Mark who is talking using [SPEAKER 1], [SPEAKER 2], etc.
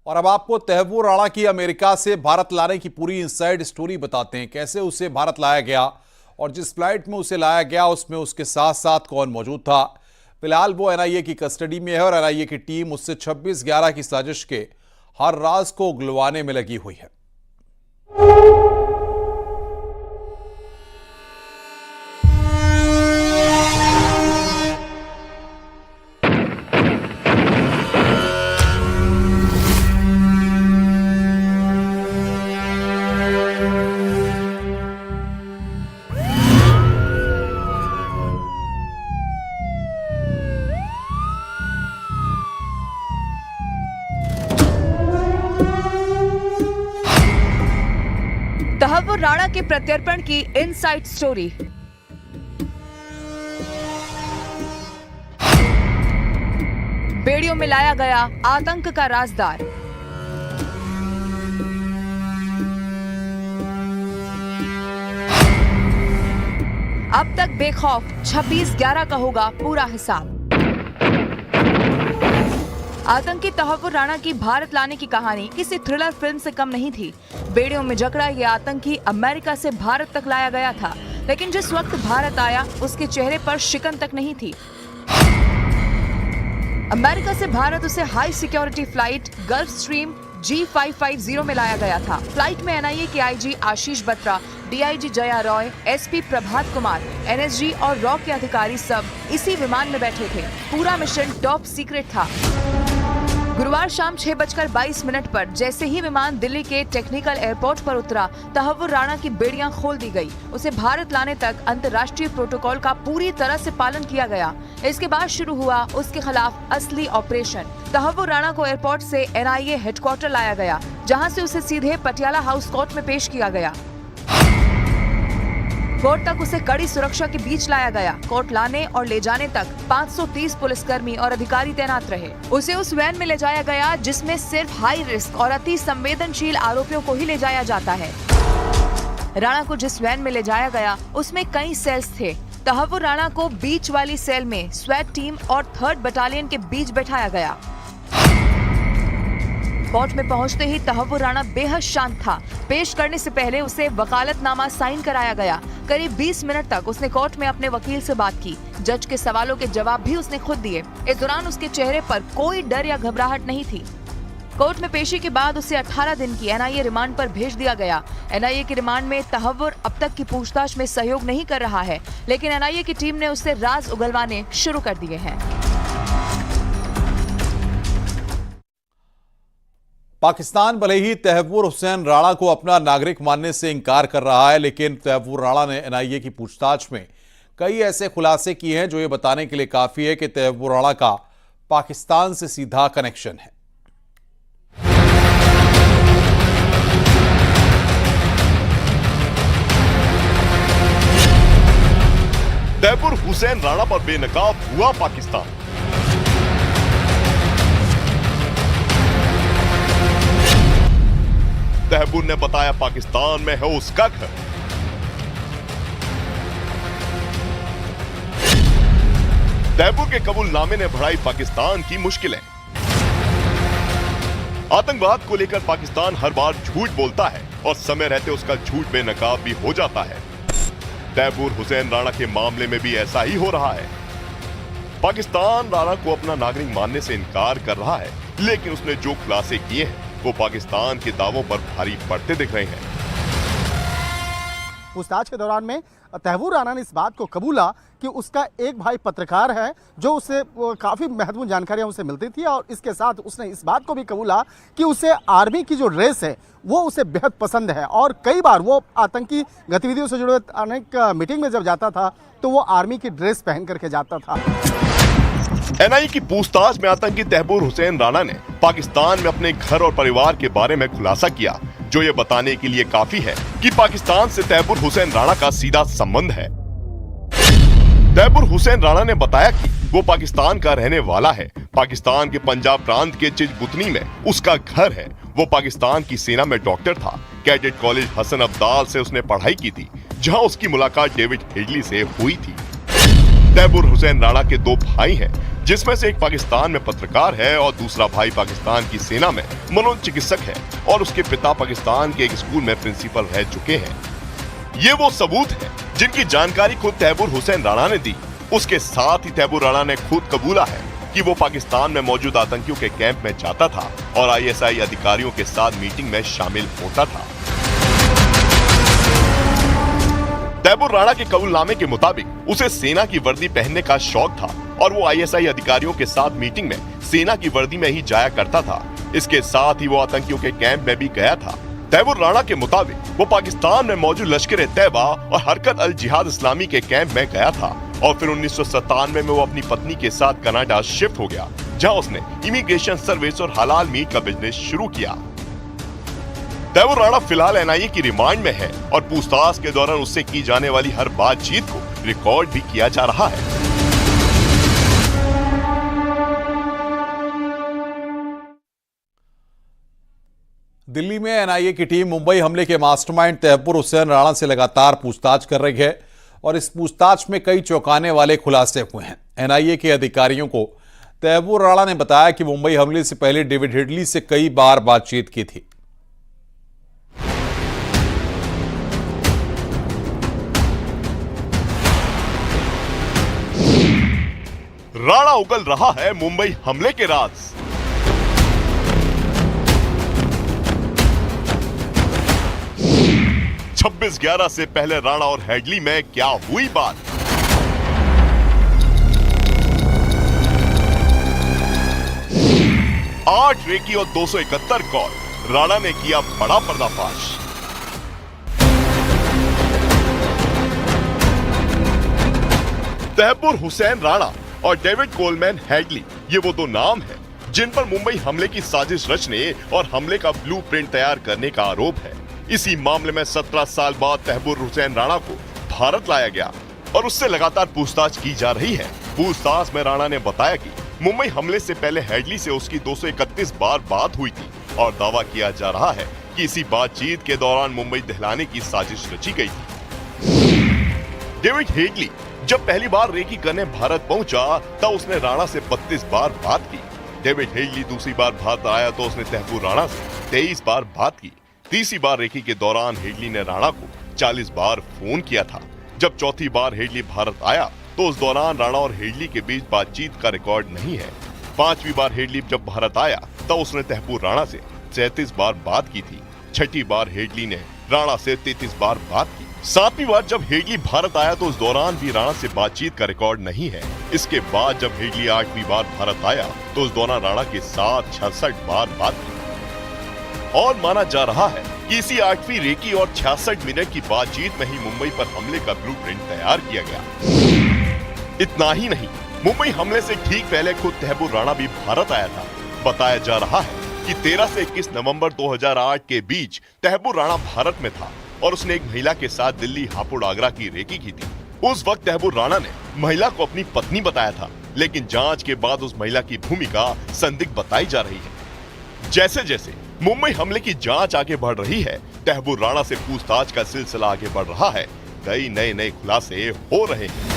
[SPEAKER 1] और अब आपको तैमूर राणा की अमेरिका से भारत लाने की पूरी इनसाइड स्टोरी बताते हैं। कैसे उसे भारत लाया गया और जिस फ्लाइट में उसे लाया गया उसमें उसके साथ साथ कौन मौजूद था। फिलहाल वो एनआईए की कस्टडी में है और एनआईए की टीम उससे 26/11 की साजिश के हर राज को उगलवाने में लगी हुई है।
[SPEAKER 2] तहव्वुर राणा के प्रत्यर्पण की इनसाइड स्टोरी। बेड़ियों में लाया गया आतंक का राजदार। अब तक बेखौफ 26/11 का होगा पूरा हिसाब। आतंकी तहव्वुर राणा की भारत लाने की कहानी किसी थ्रिलर फिल्म से कम नहीं थी। बेड़ियों में जकड़ा ये आतंकी अमेरिका से भारत तक लाया गया था, लेकिन जिस वक्त भारत आया उसके चेहरे पर शिकन तक नहीं थी। अमेरिका से भारत उसे high security flight gulf stream G550 में लाया गया था। फ्लाइट में एनआईए के आईजी आशीष Batra, DIG Jaya Roy, SP Prabhat Kumar, NSG और रॉ के अधिकारी सब इसी विमान में बैठे थे। पूरा मिशन टॉप सीक्रेट था। गुरुवार शाम 6:22 पर जैसे ही विमान दिल्ली के टेक्निकल एयरपोर्ट पर उतरा, तहव्वुर राणा की बेड़ियां खोल दी गई। उसे भारत लाने तक अंतर्राष्ट्रीय प्रोटोकॉल का पूरी तरह से पालन किया गया। इसके बाद शुरू हुआ उसके खिलाफ असली ऑपरेशन। तहव्वुर राणा को एयरपोर्ट से एनआईए हेडक्वार्टर लाया गया, जहां से उसे सीधे पटियाला हाउस कोर्ट में पेश किया गया। कोर्ट तक उसे कड़ी सुरक्षा के बीच लाया गया। कोर्ट लाने और ले जाने तक 530 पुलिसकर्मी और अधिकारी तैनात रहे। उसे उस वैन में ले जाया गया जिसमें सिर्फ हाई रिस्क और अति संवेदनशील आरोपियों को ही ले जाया जाता है। राणा को जिस वैन में ले जाया गया उसमें कई सेल्स थे। तहव्वुर राणा को बीच वाली सेल में स्वैट टीम और 3rd बटालियन के बीच बैठाया गया। कोर्ट में पहुंचते ही तहव्वुर राणा बेहद शांत था। पेश करने से पहले उसे वकालतनामा साइन कराया गया। करीब 20 मिनट तक उसने कोर्ट में अपने वकील से बात की। जज के सवालों के जवाब भी उसने खुद दिए। इस दौरान उसके चेहरे पर कोई डर या घबराहट नहीं थी। कोर्ट में पेशी के बाद उसे 18 दिन की एनआईए रिमांड पर भेज दिया गया। एनआईए की रिमांड में तहव्वुर अब तक की पूछताछ में सहयोग नहीं कर रहा है, लेकिन एनआईए की टीम ने उससे राज उगलवाने शुरू कर दिए हैं।
[SPEAKER 1] पाकिस्तान भले ही तैमूर हुसैन राणा को अपना नागरिक मानने से इनकार कर रहा है, लेकिन तैमूर राणा ने एनआईए की पूछताछ में कई ऐसे खुलासे किए हैं जो ये बताने के लिए काफी है कि तैमूर राणा का पाकिस्तान से सीधा कनेक्शन है।
[SPEAKER 3] तैमूर हुसैन राणा पर बेनकाब हुआ पाकिस्तान। तैमूर ने बताया पाकिस्तान में है उसका घर। तैमूर के कबूलनामे ने बढ़ाई पाकिस्तान की मुश्किलें। आतंकवाद को लेकर पाकिस्तान हर बार झूठ बोलता है और समय रहते उसका झूठ बेनकाब भी हो जाता है। तैमूर हुसैन राणा के मामले में भी ऐसा ही हो रहा है। पाकिस्तान राणा को अपना नागरिक मानने से इनकार कर रहा है, लेकिन उसने जो खुलासे किए हैं वो पाकिस्तान के दावों पर भारी पड़ते दिख रहे हैं।
[SPEAKER 4] पूछताछ के दौरान में तैमूर राणा ने इस बात को कबूला कि उसका एक भाई पत्रकार है जो उसे काफ़ी महत्वपूर्ण जानकारियां उसे मिलती थी, और इसके साथ उसने इस बात को भी कबूला कि उसे आर्मी की जो ड्रेस है वो उसे बेहद पसंद है, और कई बार वो आतंकी गतिविधियों से जुड़े अनेक मीटिंग में जब जाता था तो वो आर्मी की ड्रेस पहन करके जाता था।
[SPEAKER 3] एनआईए की पूछताछ में आतंकी तैमूर हुसैन राणा ने पाकिस्तान में अपने घर और परिवार के बारे में खुलासा किया, जो ये बताने के लिए काफी है कि पाकिस्तान से तैमूर हुसैन राणा का सीधा संबंध है। तैमूर हुसैन राणा ने बताया कि वो पाकिस्तान का रहने वाला है। पाकिस्तान के पंजाब प्रांत के चिजबुतनी में उसका घर है। वो पाकिस्तान की सेना में डॉक्टर था। कैडेट कॉलेज हसन अब्दाल से उसने पढ़ाई की थी, जहां उसकी मुलाकात डेविड हेडली से हुई थी। तैमूर हुसैन राणा के 2 भाई हैं, जिसमें से एक पाकिस्तान में पत्रकार है और दूसरा भाई पाकिस्तान की सेना में मनोचिकित्सक है और उसके पिता पाकिस्तान के एक स्कूल में प्रिंसिपल रह चुके हैं। ये वो सबूत है जिनकी जानकारी खुद तैमूर हुसैन राणा ने दी। उसके साथ ही तैमूर राणा ने खुद कबूला है कि वो पाकिस्तान में मौजूद आतंकियों के कैंप में जाता था और आईएसआई अधिकारियों के साथ मीटिंग में शामिल होता था। तैमूर राणा के कबूलनामे के मुताबिक उसे सेना की वर्दी पहनने का शौक था और वो आईएसआई अधिकारियों के साथ मीटिंग में सेना की वर्दी में ही जाया करता था। इसके साथ ही वो आतंकियों के कैंप में भी गया था। तैमूर राणा के मुताबिक वो पाकिस्तान में मौजूद लश्कर-ए-तैयबा और हरकत अल जिहाद इस्लामी के कैंप में गया था और फिर 1997 में वो अपनी पत्नी के साथ कनाडा शिफ्ट हो गया, जहां उसने इमिग्रेशन सर्विस और हलाल मीट का बिजनेस शुरू किया। तैमूर राणा फिलहाल एनआईए की रिमांड में है और पूछताछ के दौरान उससे की जाने वाली हर बातचीत को रिकॉर्ड भी किया जा रहा है।
[SPEAKER 1] दिल्ली में एनआईए की टीम मुंबई हमले के मास्टरमाइंड तैमूर हुसैन राणा से लगातार पूछताछ कर रही है और इस पूछताछ में कई चौंकाने वाले खुलासे हुए हैं। एनआईए के अधिकारियों को तैमूर राणा ने बताया कि मुंबई हमले से पहले डेविड हेडली से कई बार बातचीत की थी।
[SPEAKER 3] राणा उगल रहा है मुंबई हमले के राज। छब्बीस 11 से पहले राणा और हेडली में क्या हुई बात? आठ रेकी और 271 कॉल, राणा ने किया बड़ा पर्दाफाश। तैमूर हुसैन राणा और डेविड कोलमैन हेडली, ये वो दो नाम हैं जिन पर मुंबई हमले की साजिश रचने और हमले का ब्लूप्रिंट तैयार करने का आरोप है। इसी मामले में 17 साल बाद तैमूर हुसैन राणा को भारत लाया गया और उससे लगातार पूछताछ की जा रही है। पूछताछ में राणा ने बताया कि मुंबई हमले से पहले हेडली से उसकी 231 बार बात हुई थी और दावा किया जा रहा है कि इसी बातचीत के दौरान मुंबई दहलाने की साजिश रची गई थी। डेविड हेडली जब पहली बार रेकी करने भारत पहुंचा तब उसने राणा से 32 बार बात की। डेविड हेडली दूसरी बार भारत आया तो उसने तैमूर राणा से 23 बार बात की। तीसरी बार रेकी के दौरान हेडली ने राणा को 40 बार फोन किया था। जब चौथी बार हेडली भारत आया तो उस दौरान राणा और हेडली के बीच बातचीत का रिकॉर्ड नहीं है। पांचवी बार हेडली जब भारत आया तब उसने तैमूर राणा से 37 बार बात की थी। छठी बार हेडली ने राणा से 33 बार बात की। सातवीं बार जब हेडली भारत आया तो उस दौरान भी राणा से बातचीत का रिकॉर्ड नहीं है। इसके बाद जब हेडली 8वीं बार भारत आया तो उस दौरान राणा के साथ 66 बार बात की और माना जा रहा है कि इसी 8वीं रेकी और 66 मिनट की बातचीत में ही मुंबई पर हमले का ब्लूप्रिंट तैयार किया गया। इतना ही नहीं, मुंबई हमले से ठीक पहले खुद तैमूर राणा भी भारत आया था। बताया जा रहा है कि 13 से 21 नवंबर 2008 के बीच तैमूर राणा भारत में था और उसने एक महिला के साथ दिल्ली हापुड़ आगरा की रेकी की थी। उस वक्त तैमूर राणा ने महिला को अपनी पत्नी बताया था, लेकिन जांच के बाद उस महिला की भूमिका संदिग्ध बताई जा रही है। जैसे जैसे मुंबई हमले की जांच आगे बढ़ रही है, तैमूर राणा से पूछताछ का सिलसिला आगे बढ़ रहा है, कई नए खुलासे हो रहे हैं।